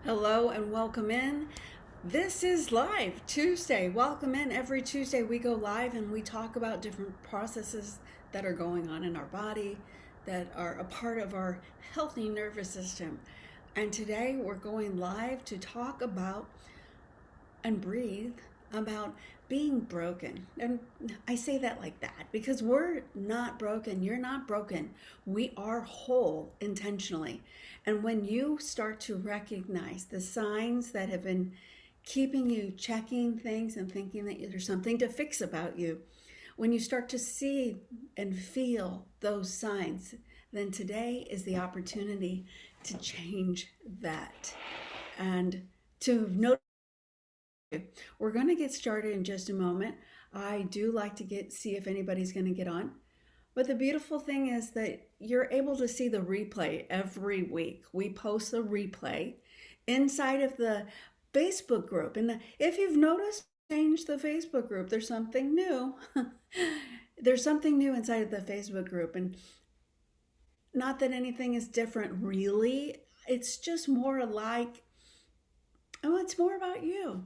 Hello and welcome in. This is Live Tuesday. Welcome in. Every Tuesday we go live and we talk about different processes that are going on in our body that are a part of our healthy nervous system. And today we're going live to talk about and breathe about being broken. And I say that like that because we're not broken. You're not broken. We are whole intentionally. And when you start to recognize the signs that have been keeping you checking things and thinking that there's something to fix about you, when you start to see and feel those signs, then today is the opportunity to change that and to notice. We're going to get started in just a moment. I do like to see if anybody's going to get on. But the beautiful thing is that you're able to see the replay every week. We post the replay inside of the Facebook group. And if you've noticed, change the Facebook group. There's something new. There's something new inside of the Facebook group. And not that anything is different, really. It's just more like, oh, it's more about you.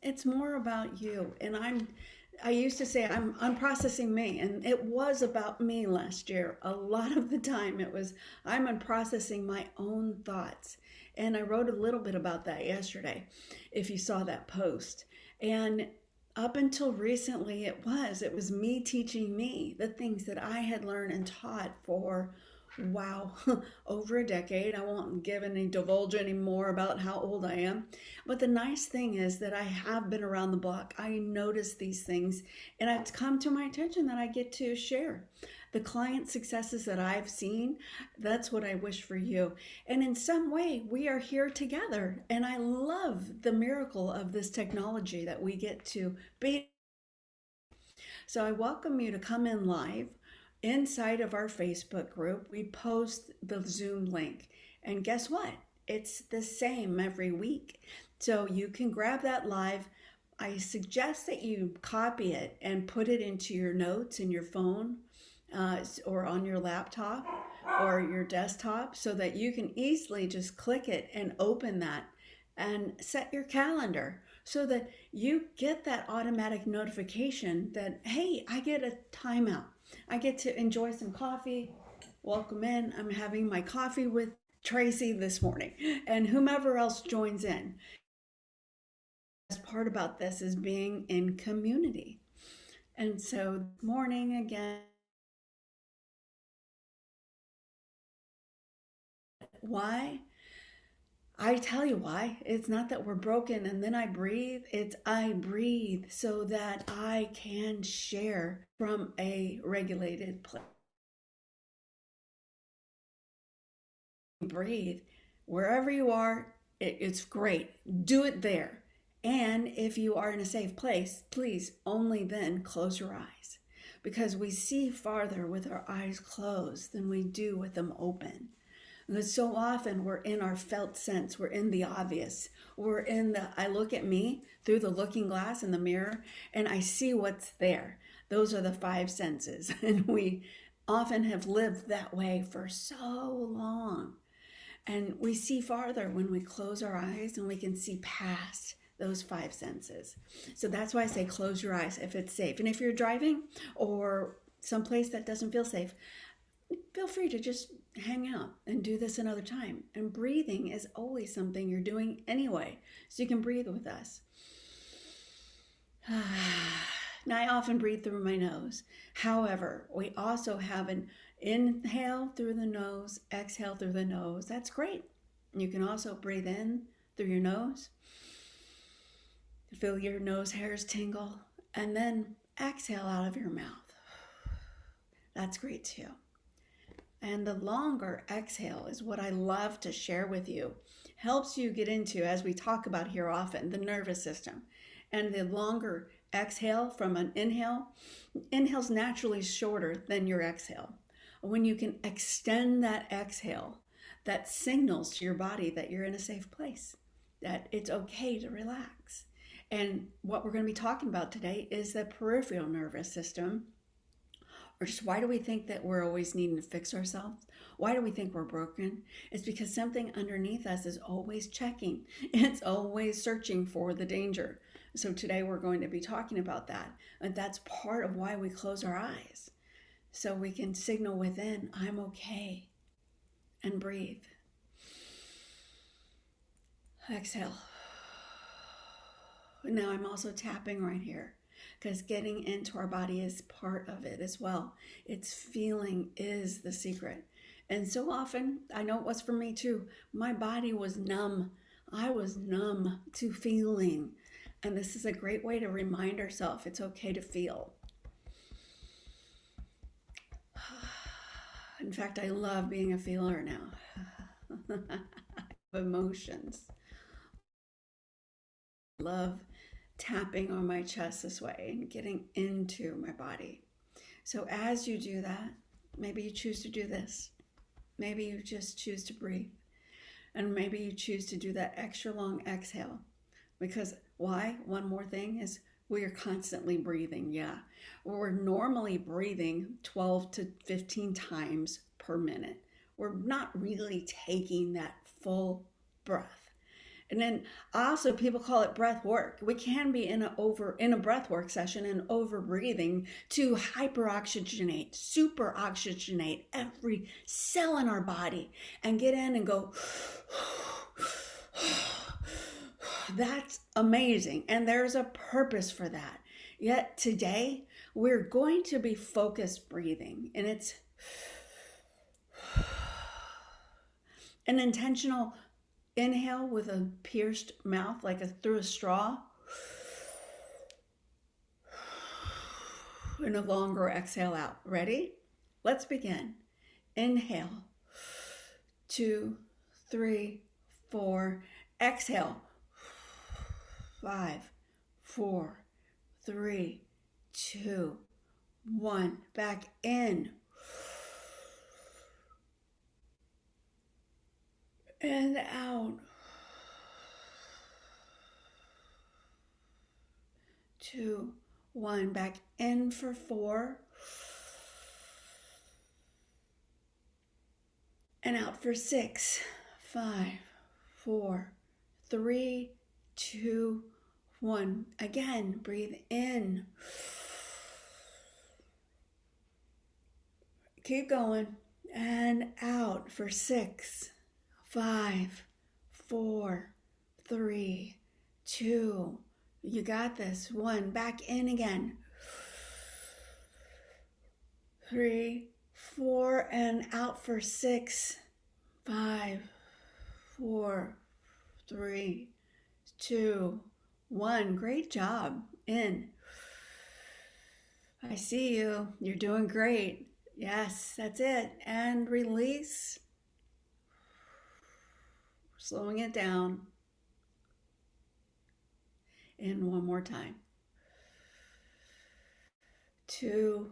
It's more about you. And I used to say I'm unprocessing me, and it was about me last year. A lot of the time it was I'm unprocessing my own thoughts. And I wrote a little bit about that yesterday, if you saw that post. And up until recently it was me teaching me the things that I had learned and taught for wow, over a decade. I won't divulge any more about how old I am. But the nice thing is that I have been around the block. I notice these things and it's come to my attention that I get to share. The client successes that I've seen, that's what I wish for you. And in some way, we are here together. And I love the miracle of this technology that we get to be. So I welcome you to come in live. Inside of our Facebook group, we post the Zoom link. And guess what? It's the same every week. So you can grab that live. I suggest that you copy it and put it into your notes in your phone or on your laptop or your desktop so that you can easily just click it and open that and set your calendar so that you get that automatic notification that, hey, I get a timeout. I get to enjoy some coffee. Welcome in. I'm having my coffee with Traci this morning and whomever else joins in. The best part about this is being in community. And so this morning again, why? I tell you why. It's not that we're broken and then I breathe. It's I breathe so that I can share from a regulated place. Breathe wherever you are. It's great. Do it there. And if you are in a safe place, please only then close your eyes because we see farther with our eyes closed than we do with them open. Because so often we're in our felt sense, we're in the obvious, I look at me through the looking glass in the mirror and I see what's there. Those are the five senses. And we often have lived that way for so long. And we see farther when we close our eyes and we can see past those five senses. So that's why I say close your eyes if it's safe. And if you're driving or someplace that doesn't feel safe, feel free to just hang out and do this another time. And breathing is always something you're doing anyway. So you can breathe with us. Now, I often breathe through my nose. However, we also have an inhale through the nose, exhale through the nose. That's great. You can also breathe in through your nose. Feel your nose hairs tingle. And then exhale out of your mouth. That's great too. And the longer exhale is what I love to share with you. Helps you get into, as we talk about here often, the nervous system. And the longer exhale from an inhale's naturally shorter than your exhale. When you can extend that exhale, that signals to your body that you're in a safe place, that it's okay to relax. And what we're going to be talking about today is the peripheral nervous system, Or just why do we think that we're always needing to fix ourselves? Why do we think we're broken? It's because something underneath us is always checking. It's always searching for the danger. So today we're going to be talking about that. And that's part of why we close our eyes. So we can signal within, I'm okay. And breathe. Exhale. Now I'm also tapping right here, because getting into our body is part of it as well. It's feeling is the secret. And so often, I know it was for me too, my body was numb. I was numb to feeling. And this is a great way to remind ourselves it's okay to feel. In fact, I love being a feeler now. Emotions. Love tapping on my chest this way and getting into my body. So as you do that, maybe you choose to do this. Maybe you just choose to breathe. And maybe you choose to do that extra long exhale. Because why? One more thing is we are constantly breathing. Yeah. We're normally breathing 12 to 15 times per minute. We're not really taking that full breath. And then also people call it breath work. We can be in a breath work session and over breathing to hyperoxygenate, super oxygenate every cell in our body and get in and go. That's amazing. And there's a purpose for that. Yet today we're going to be focused breathing, and it's an intentional inhale with a pierced mouth, like through a straw. And a longer exhale out. Ready? Let's begin. Inhale. 2, 3, 4. Exhale. 5, 4, 3, 2, 1. Back in. And out. 2, 1. Back in for 4. And out for 6, 5, 4, 3, 2, 1. Again, breathe in. Keep going. And out for 6, 5, 4, 3, 2. You got this. 1. Back in again. 3, 4, and out for 6, 5, 4, 3, 2, 1. Great job. In. I see you. You're doing great. Yes, that's it. And release. Slowing it down. In one more time. 2,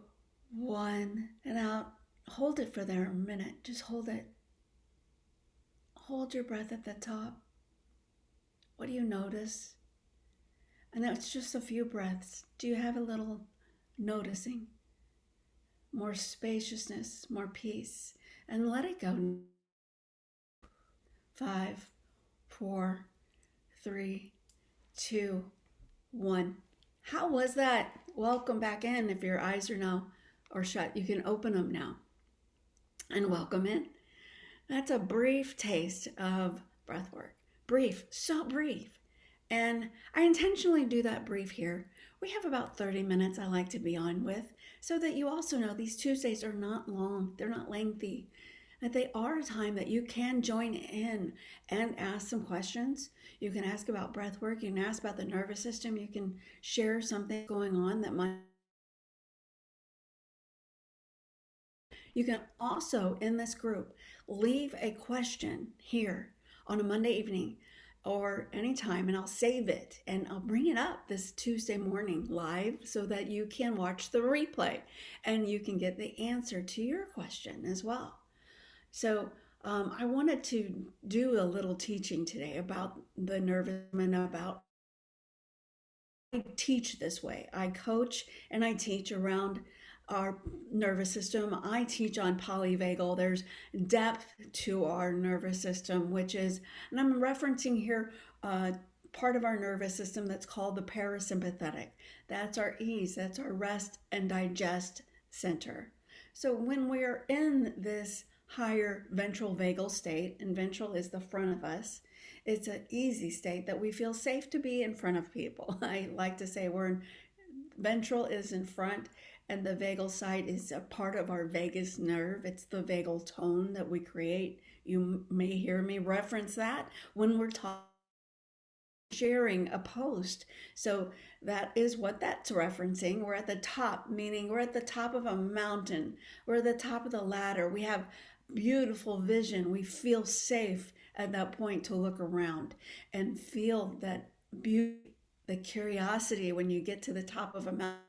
1, and out. Hold it for there a minute. Just hold it. Hold your breath at the top. What do you notice? And that's just a few breaths. Do you have a little noticing? More spaciousness, more peace. And let it go. 5, 4, 3, 2, 1. How was that? Welcome back in. If your eyes are now or shut, you can open them now. And welcome in. That's a brief taste of breath work. Brief, so brief. And I intentionally do that brief here. We have about 30 minutes I like to be on with, so that you also know these Tuesdays are not long. They're not lengthy. That they are a time that you can join in and ask some questions. You can ask about breath work. You can ask about the nervous system. You can share something going on that might. You can also, in this group, leave a question here on a Monday evening or anytime, and I'll save it and I'll bring it up this Tuesday morning live so that you can watch the replay and you can get the answer to your question as well. So I wanted to do a little teaching today about the nervous and about. I teach this way. I coach and I teach around our nervous system. I teach on polyvagal. There's depth to our nervous system, which is, and I'm referencing here part of our nervous system that's called the parasympathetic. That's our ease, that's our rest and digest center. So when we're in this higher ventral vagal state, and ventral is the front of us, it's an easy state that we feel safe to be in front of people. I like to say ventral is in front, and the vagal side is a part of our vagus nerve. It's the vagal tone that we create. You may hear me reference that when we're sharing a post. So that is what that's referencing. We're at the top, meaning we're at the top of a mountain. We're at the top of the ladder. We have beautiful vision. We feel safe at that point to look around and feel that beauty, the curiosity when you get to the top of a mountain.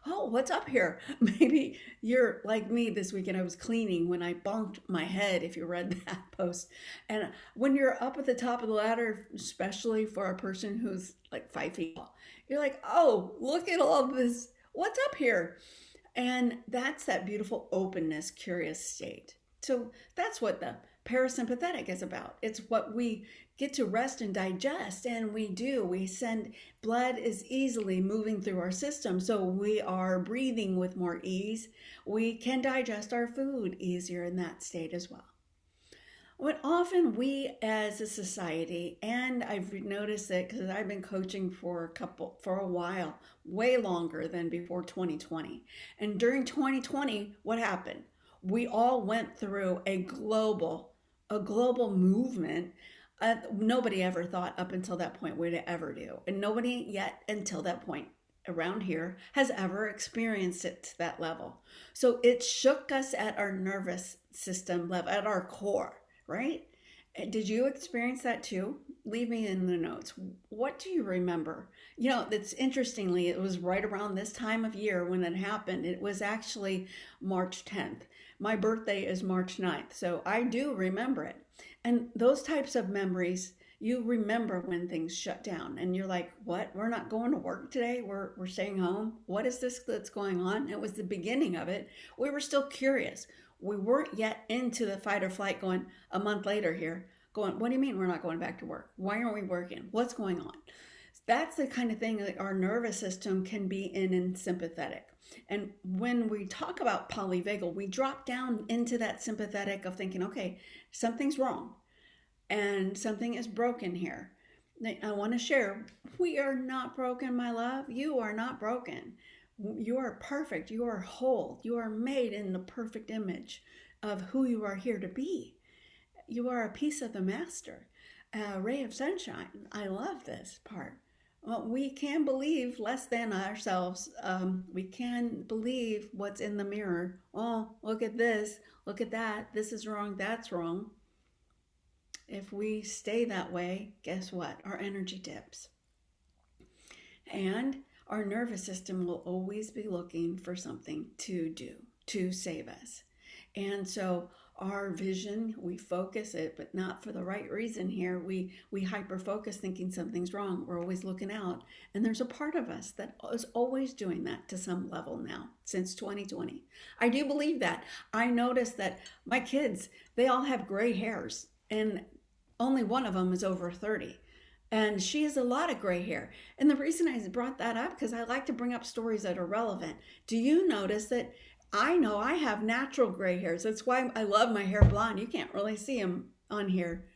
Oh, what's up here? Maybe you're like me this weekend. I was cleaning when I bonked my head, if you read that post. And when you're up at the top of the ladder, especially for a person who's like 5 feet tall, you're like, oh, look at all this. What's up here? And that's that beautiful openness, curious state. So that's what the parasympathetic is about. It's what we get to rest and digest, and we send blood is easily moving through our system, so we are breathing with more ease. We can digest our food easier in that state as well. What often we as a society, and I've noticed it because I've been coaching for a while, way longer than before 2020. And during 2020, what happened? We all went through a global movement. Nobody ever thought up until that point would ever do. And nobody yet until that point around here has ever experienced it to that level. So it shook us at our nervous system level, at our core, right? Did you experience that too? Leave me in the notes. What do you remember? You know, it's interestingly, it was right around this time of year when it happened. It was actually March 10th. My birthday is March 9th, so I do remember it. And those types of memories, you remember when things shut down and you're like, what? We're not going to work today. We're staying home. What is this that's going on? It was the beginning of it. We were still curious. We weren't yet into the fight or flight going a month later here, going, what do you mean we're not going back to work? Why aren't we working? What's going on? That's the kind of thing that our nervous system can be in sympathetic. And when we talk about polyvagal, we drop down into that sympathetic of thinking, okay, something's wrong and something is broken here. I want to share, we are not broken, my love. You are not broken. You are perfect. You are whole. You are made in the perfect image of who you are here to be. You are a piece of the master, a ray of sunshine. I love this part. Well, we can believe less than ourselves. We can believe what's in the mirror. Oh, look at this. Look at that. This is wrong. That's wrong. If we stay that way, guess what? Our energy dips. And our nervous system will always be looking for something to do to save us. And so our vision, we focus it, but not for the right reason here. We hyper focus thinking something's wrong. We're always looking out. And there's a part of us that is always doing that to some level now since 2020. I do believe that. I noticed that my kids, they all have gray hairs and only one of them is over 30. And she has a lot of gray hair. And the reason I brought that up, because I like to bring up stories that are relevant. Do you notice that I know I have natural gray hairs? That's why I love my hair blonde. You can't really see them on here.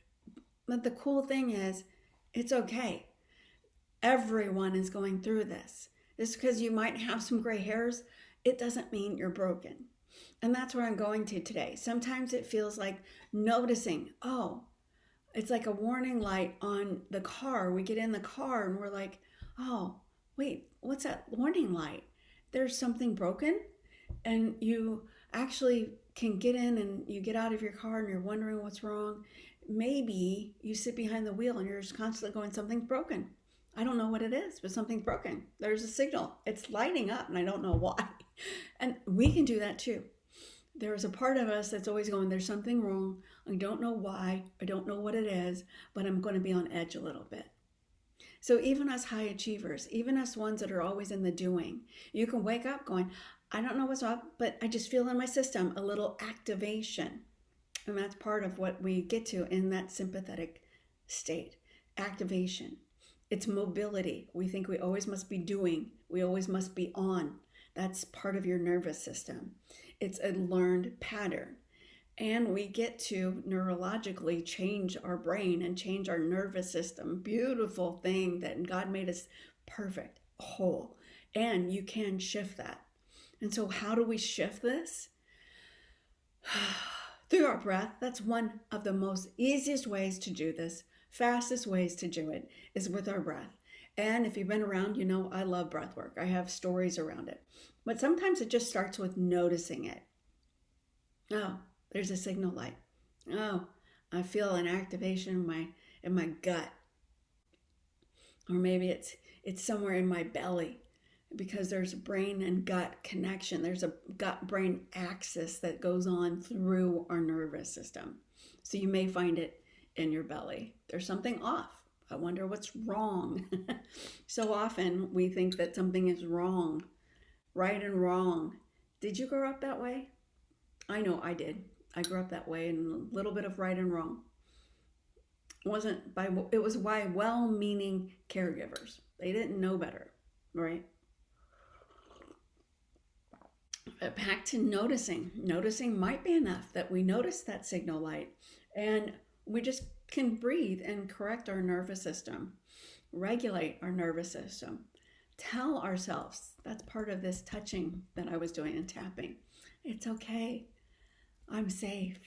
But the cool thing is, it's okay. Everyone is going through this. Just because you might have some gray hairs, it doesn't mean you're broken. And that's where I'm going to today. Sometimes it feels like noticing, oh, it's like a warning light on the car. We get in the car and we're like, oh, wait, what's that warning light? There's something broken? And you actually can get in and you get out of your car and you're wondering what's wrong. Maybe you sit behind the wheel and you're just constantly going, something's broken. I don't know what it is, but something's broken. There's a signal. It's lighting up and I don't know why. And we can do that too. There's a part of us that's always going, there's something wrong. I don't know why. I don't know what it is, but I'm going to be on edge a little bit. So even us high achievers, even us ones that are always in the doing, you can wake up going, I don't know what's up, but I just feel in my system a little activation. And that's part of what we get to in that sympathetic state. Activation. It's mobility. We think we always must be doing. We always must be on. That's part of your nervous system. It's a learned pattern. And we get to neurologically change our brain and change our nervous system. Beautiful thing that God made us perfect, whole. And you can shift that. And so how do we shift this? Through our breath. That's one of the most easiest ways to do this. Fastest ways to do it is with our breath. And if you've been around, you know I love breath work. I have stories around it. But sometimes it just starts with noticing it. Oh, there's a signal light. Oh, I feel an activation in my gut. Or maybe it's somewhere in my belly because there's a brain and gut connection. There's a gut-brain axis that goes on through our nervous system. So you may find it in your belly. There's something off. I wonder what's wrong. So often we think that something is wrong, right and wrong. Did you grow up that way? I know I did. I grew up that way, and a little bit of right and wrong. It was by well-meaning caregivers. They didn't know better, right? But back to noticing. Noticing might be enough that we notice that signal light, and we just can breathe and correct our nervous system, regulate our nervous system, tell ourselves, that's part of this touching that I was doing and tapping. It's okay. I'm safe.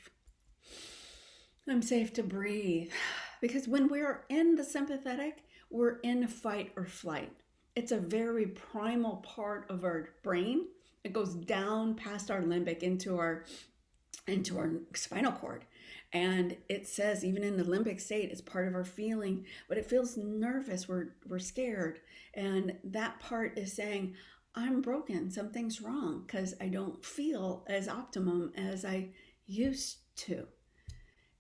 I'm safe to breathe. Because when we're in the sympathetic, we're in fight or flight. It's a very primal part of our brain. It goes down past our limbic into our spinal cord. And it says, even in the limbic state, it's part of our feeling, but it feels nervous. We're scared. And that part is saying, I'm broken. Something's wrong because I don't feel as optimum as I used to.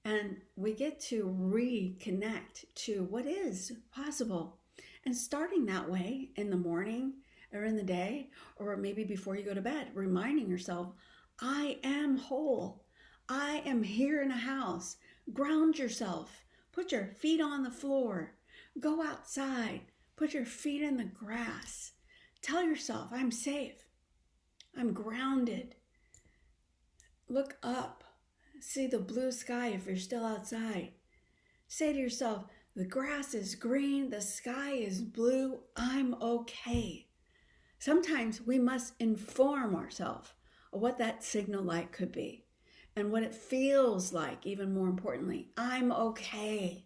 And we get to reconnect to what is possible. And starting that way in the morning or in the day, or maybe before you go to bed, reminding yourself, I am whole. I am here in a house. Ground yourself. Put your feet on the floor. Go outside. Put your feet in the grass. Tell yourself, I'm safe. I'm grounded. Look up. See the blue sky if you're still outside. Say to yourself, the grass is green, the sky is blue, I'm okay. Sometimes we must inform ourselves of what that signal light could be and what it feels like, even more importantly. I'm okay.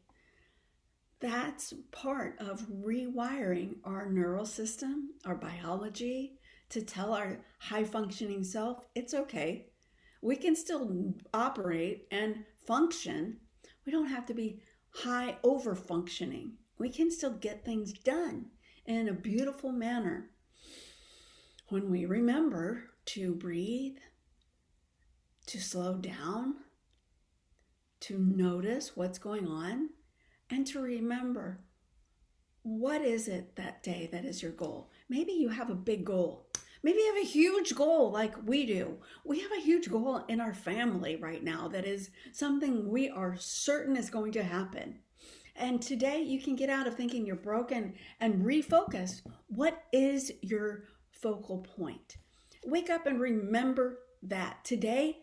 That's part of rewiring our neural system, our biology, to tell our high-functioning self, it's okay. We can still operate and function. We don't have to be high over-functioning. We can still get things done in a beautiful manner when we remember to breathe, to slow down, to notice what's going on, and to remember, what is it that day that is your goal? Maybe you have a big goal. Maybe you have a huge goal like we do. We have a huge goal in our family right now that is something we are certain is going to happen. And today you can get out of thinking you're broken and refocus. What is your focal point? Wake up and remember that. Today,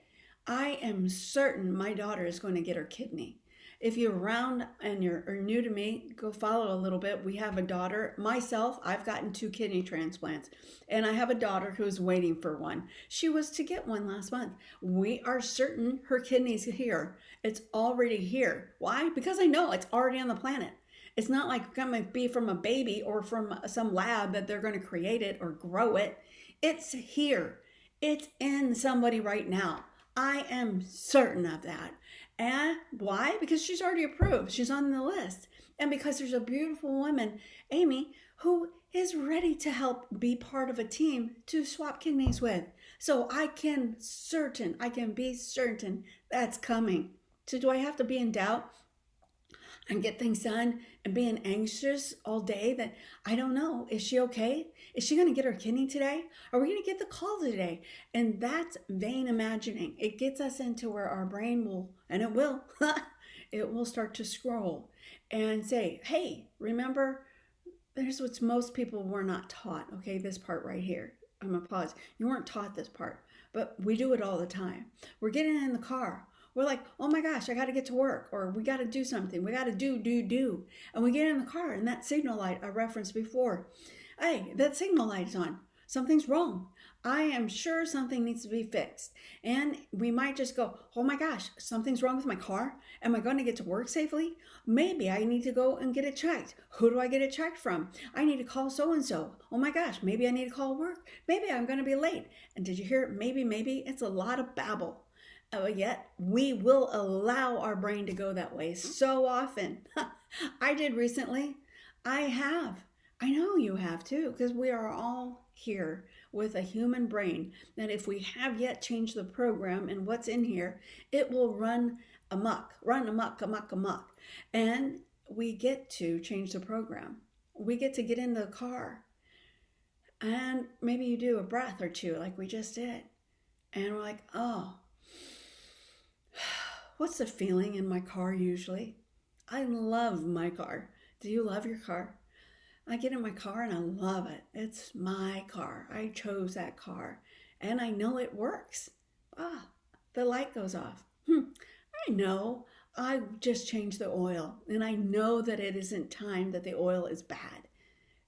I am certain my daughter is going to get her kidney. If you're around and you're new to me, go follow a little bit. We have a daughter. Myself, I've gotten 2 kidney transplants, and I have a daughter who's waiting for one. She was to get one last month. We are certain her kidney's here. It's already here. Why? Because I know it's already on the planet. It's not like it's going to be from a baby or from some lab that they're going to create it or grow it. It's here. It's in somebody right now. I am certain of that. And why? Because she's already approved. She's on the list. And because there's a beautiful woman, Amy, who is ready to help be part of a team to swap kidneys with. So I can be certain that's coming. So do I have to be in doubt? and get things done and being anxious all day that I don't know, is she okay? Is she going to get her kidney today? Are we going to get the call today? And that's vain imagining. It gets us into where our brain will, and it will, it will start to scroll and say, hey, remember, there's what most people were not taught. Okay, this part right here. I'm going to pause. You weren't taught this part, but we do it all the time. We're getting in the car. We're like, oh my gosh, I got to get to work, or we got to do something. We got to do. And we get in the car, and that signal light I referenced before. Hey, that signal light is on. Something's wrong. I am sure something needs to be fixed. And we might just go, oh my gosh, something's wrong with my car. Am I going to get to work safely? Maybe I need to go and get it checked. Who do I get it checked from? I need to call so-and-so. Oh my gosh, maybe I need to call work. Maybe I'm going to be late. And did you hear it? Maybe. It's a lot of babble. Yet we will allow our brain to go that way so often. I did recently. I have. I know you have too, because we are all here with a human brain that if we have yet changed the program and what's in here, it will run amok. And we get to change the program. We get to get in the car. And maybe you do a breath or two like we just did. And we're like, oh, what's the feeling in my car usually? I love my car. Do you love your car? I get in my car and I love it. It's my car. I chose that car. And I know it works. The light goes off. I know. I just changed the oil. And I know that it isn't time that the oil is bad.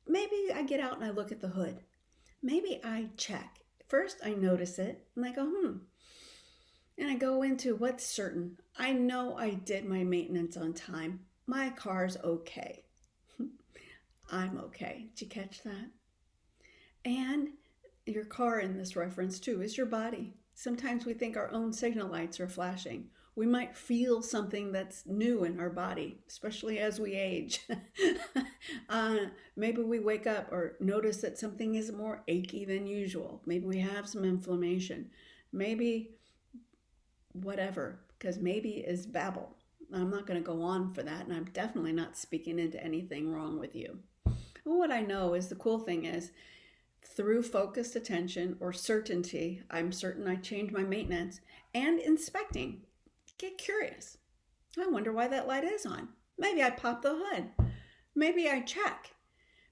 Maybe I get out and I look at the hood. Maybe I check. First I notice it and I go, And I go into what's certain. I know I did my maintenance on time. My car's okay. I'm okay. Did you catch that? And your car in this reference too is your body. Sometimes we think our own signal lights are flashing. We might feel something that's new in our body, especially as we age. Maybe we wake up or notice that something is more achy than usual. Maybe we have some inflammation. Maybe whatever, because maybe is babble. I'm not going to go on for that, and I'm definitely not speaking into anything wrong with you. What I know is the cool thing is through focused attention or certainty, I'm certain I changed my maintenance, and inspecting, get curious. I wonder why that light is on. Maybe I pop the hood. Maybe I check.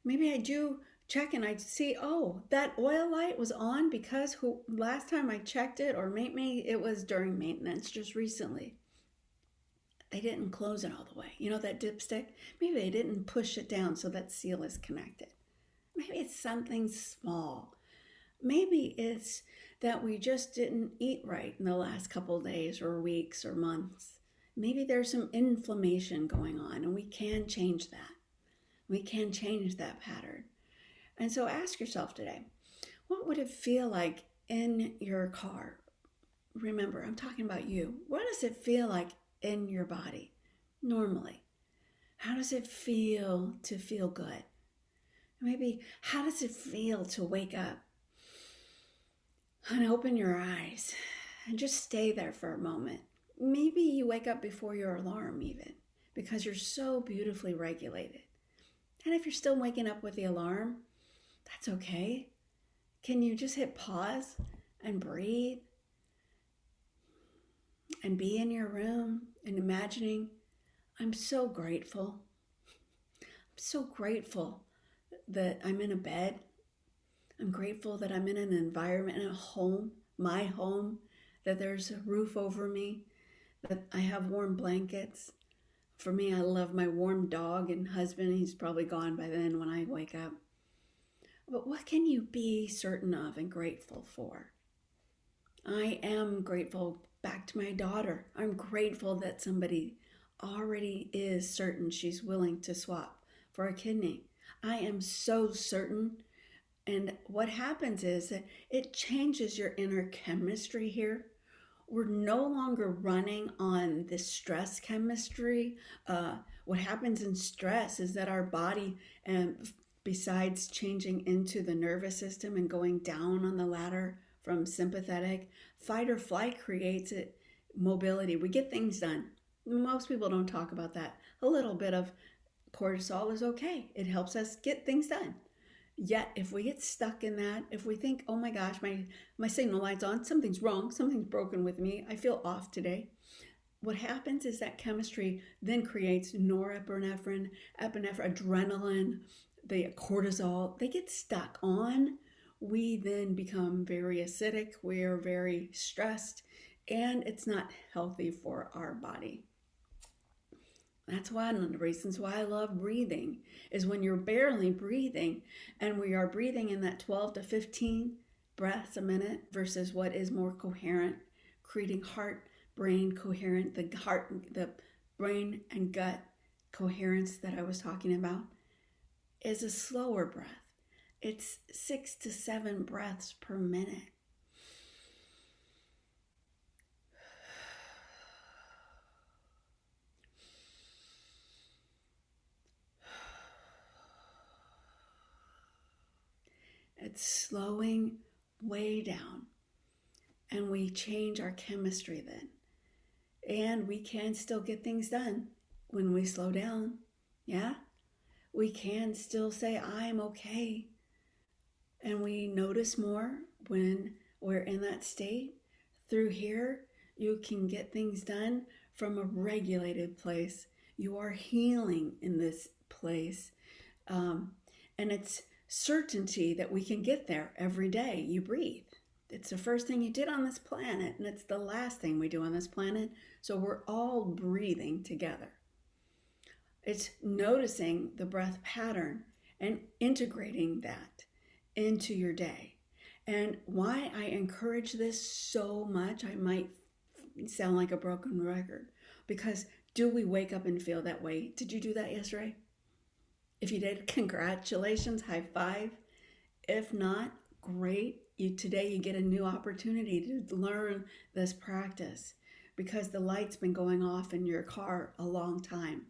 Maybe I do check and I see, oh, that oil light was on because last time I checked it, or maybe it was during maintenance just recently. They didn't close it all the way. You know that dipstick? Maybe they didn't push it down so that seal is connected. Maybe it's something small. Maybe it's that we just didn't eat right in the last couple of days or weeks or months. Maybe there's some inflammation going on and we can change that. We can change that pattern. And so ask yourself today, what would it feel like in your car? Remember, I'm talking about you. What does it feel like in your body normally? How does it feel to feel good? Maybe how does it feel to wake up and open your eyes and just stay there for a moment? Maybe you wake up before your alarm even, because you're so beautifully regulated. And if you're still waking up with the alarm, that's okay. Can you just hit pause and breathe and be in your room and imagining, I'm so grateful. I'm so grateful that I'm in a bed. I'm grateful that I'm in an environment, in a home, my home, that there's a roof over me, that I have warm blankets. For me, I love my warm dog and husband. He's probably gone by then when I wake up. But what can you be certain of and grateful for? I am grateful back to my daughter. I'm grateful that somebody already is certain she's willing to swap for a kidney. I am so certain. And what happens is that it changes your inner chemistry here. We're no longer running on the stress chemistry. What happens in stress is that our body, besides changing into the nervous system and going down on the ladder from sympathetic, fight or flight creates mobility. We get things done. Most people don't talk about that. A little bit of cortisol is okay. It helps us get things done. Yet, if we get stuck in that, if we think, oh my gosh, my signal light's on, something's wrong, something's broken with me, I feel off today. What happens is that chemistry then creates norepinephrine, epinephrine, adrenaline, the cortisol. They get stuck on. We then become very acidic. We are very stressed, and it's not healthy for our body. That's one of the reasons why I love breathing is when you're barely breathing and we are breathing in that 12 to 15 breaths a minute versus what is more coherent, creating heart, brain coherent, the brain and gut coherence that I was talking about is a slower breath. It's 6 to 7 breaths per minute. It's slowing way down, and we change our chemistry then. And we can still get things done when we slow down. Yeah? We can still say, I'm okay. And we notice more when we're in that state. Through here, you can get things done from a regulated place. You are healing in this place. And it's certainty that we can get there every day you breathe. It's the first thing you did on this planet, and it's the last thing we do on this planet. So we're all breathing together. It's noticing the breath pattern and integrating that into your day. And why I encourage this so much, I might sound like a broken record, because do we wake up and feel that way? Did you do that yesterday? If you did, congratulations, high five. If not, great. Today you get a new opportunity to learn this practice because the light's been going off in your car a long time,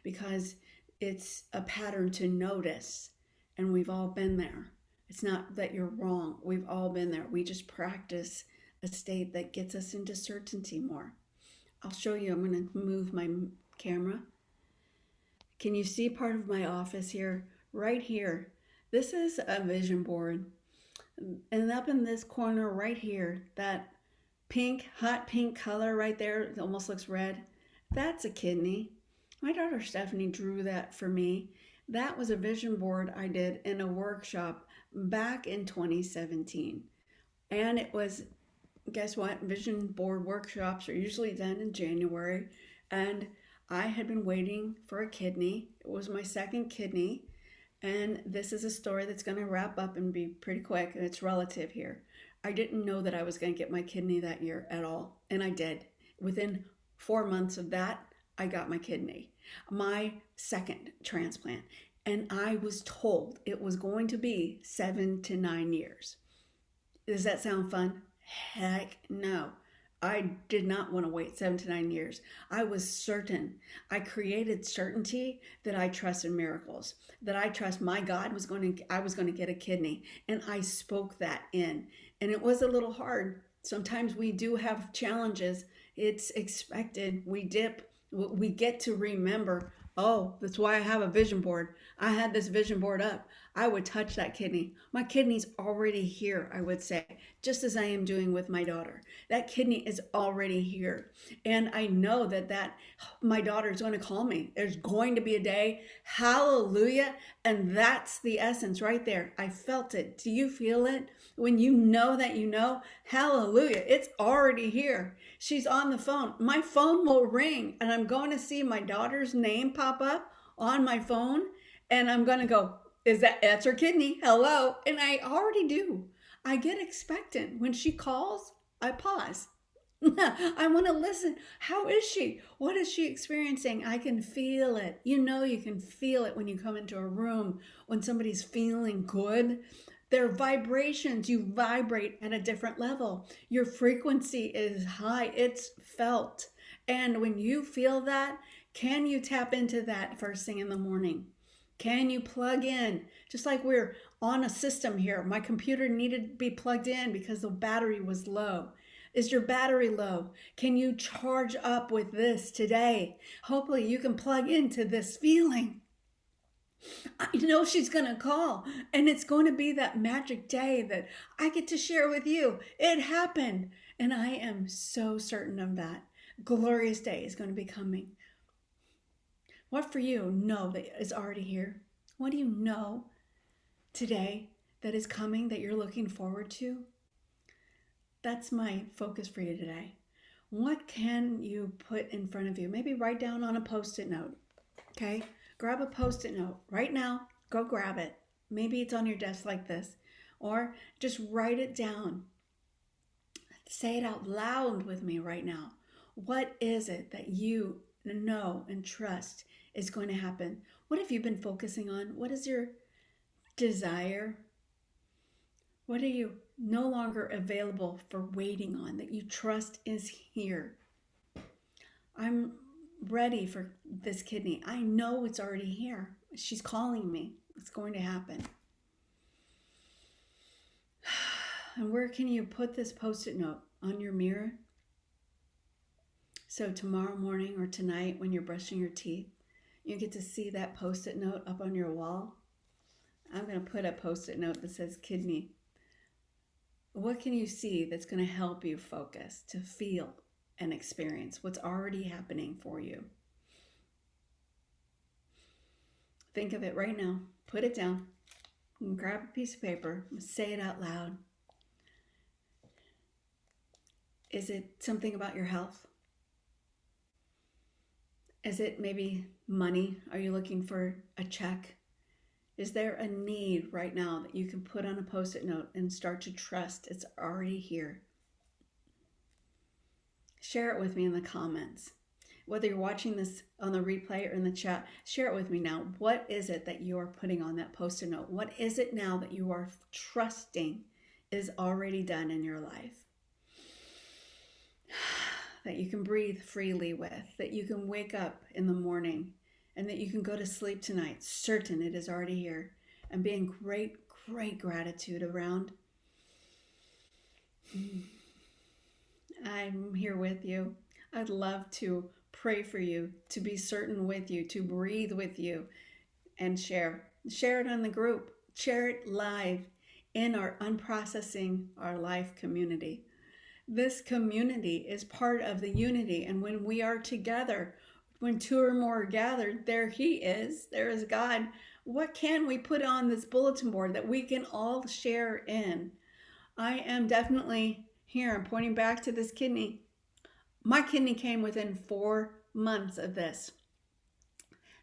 because it's a pattern to notice, and we've all been there. It's not that you're wrong. We've all been there. We just practice a state that gets us into certainty more. I'll show you. I'm going to move my camera. Can you see part of my office here? Right here. This is a vision board. And up in this corner right here, that pink, hot pink color right there, it almost looks red. That's a kidney. My daughter Stephanie drew that for me. That was a vision board I did in a workshop back in 2017. And it was, guess what? Vision board workshops are usually done in January. And I had been waiting for a kidney. It was my second kidney. And this is a story that's going to wrap up and be pretty quick, and it's relative here. I didn't know that I was going to get my kidney that year at all, and I did. Within 4 months of that, I got my kidney, my second transplant, and I was told it was going to be 7 to 9 years. Does that sound fun? Heck no. I did not want to wait 7 to 9 years. I was certain. I created certainty that I trusted miracles, that I trust my God I was going to get a kidney. And I spoke that in. And it was a little hard. Sometimes we do have challenges. It's expected. We dip. We get to remember, oh, that's why I have a vision board. I had this vision board up. I would touch that kidney. My kidney's already here, I would say, just as I am doing with my daughter. That kidney is already here. And I know that my daughter is going to call me. There's going to be a day. Hallelujah. And that's the essence right there. I felt it. Do you feel it? When you know that you know, hallelujah, it's already here. She's on the phone. My phone will ring, and I'm going to see my daughter's name pop up on my phone, and I'm going to go, that's her kidney. Hello. And I already do. I get expectant. When she calls, I pause. I want to listen. How is she? What is she experiencing? I can feel it. You know, you can feel it when you come into a room, when somebody's feeling good. Their vibrations, you vibrate at a different level. Your frequency is high. It's felt. And when you feel that, can you tap into that first thing in the morning? Can you plug in? Just like we're on a system here. My computer needed to be plugged in because the battery was low. Is your battery low? Can you charge up with this today? Hopefully you can plug into this feeling. I know she's going to call, and it's going to be that magic day that I get to share with you. It happened, and I am so certain of that. Glorious day is going to be coming. What for you know that is already here? What do you know today that is coming that you're looking forward to? That's my focus for you today. What can you put in front of you? Maybe write down on a Post-it note, okay? Grab a Post-it note right now. Go grab it. Maybe it's on your desk like this, or just write it down. Say it out loud with me right now. What is it that you know and trust is going to happen? What have you been focusing on? What is your desire? What are you no longer available for waiting on that you trust is here? I'm ready for this kidney. I know it's already here. She's calling me. It's going to happen. And where can you put this Post-it note? On your mirror? So tomorrow morning or tonight when you're brushing your teeth, you get to see that Post-it note up on your wall. I'm going to put a Post-it note that says kidney. What can you see that's going to help you focus, to feel and experience what's already happening for you? Think of it right now. Put it down. And grab a piece of paper and say it out loud. Is it something about your health? Is it maybe money? Are you looking for a check? Is there a need right now that you can put on a Post-it note and start to trust it's already here? Share it with me in the comments. Whether you're watching this on the replay or in the chat, share it with me now. What is it that you are putting on that Post-it note? What is it now that you are trusting is already done in your life? That you can breathe freely with, that you can wake up in the morning, and that you can go to sleep tonight, certain it is already here, and be in great, great gratitude around. I'm here with you. I'd love to pray for you, to be certain with you, to breathe with you, and share. Share it on the group. Share it live in our Unprocessing Our Life community. This community is part of the unity, and when we are together, when two or more are gathered, there He is, there is God. What can we put on this bulletin board that we can all share in? I am definitely here. I'm pointing back to this kidney. My kidney came within 4 months of this.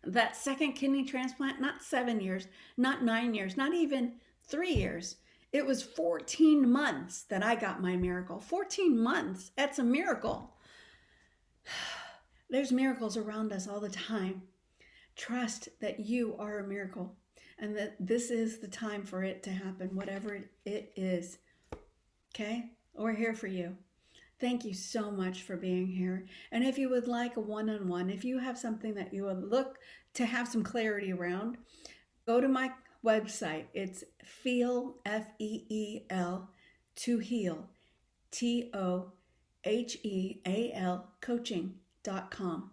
That second kidney transplant, not 7 years, not 9 years, not even 3 years. It was 14 months that I got my miracle. 14 months. That's a miracle. There's miracles around us all the time. Trust that you are a miracle and that this is the time for it to happen, whatever it is. Okay? We're here for you. Thank you so much for being here. And if you would like a one-on-one, if you have something that you would look to have some clarity around, go to my website. It's feel, F-E-E-L, to heal, T-O-H-E-A-L, coaching.com.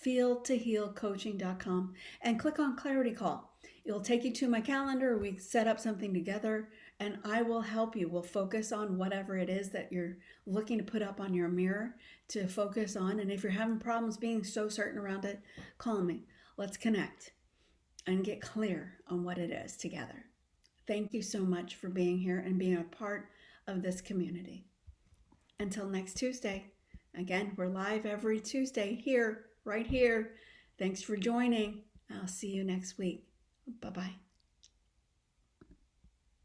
feeltohealcoaching.com, and click on Clarity Call. It'll take you to my calendar. We set up something together, and I will help you. We'll focus on whatever it is that you're looking to put up on your mirror to focus on. And if you're having problems being so certain around it, call me. Let's connect and get clear on what it is together. Thank you so much for being here and being a part of this community. Until next Tuesday. Again, we're live every Tuesday here, right here. Thanks for joining. I'll see you next week. Bye-bye.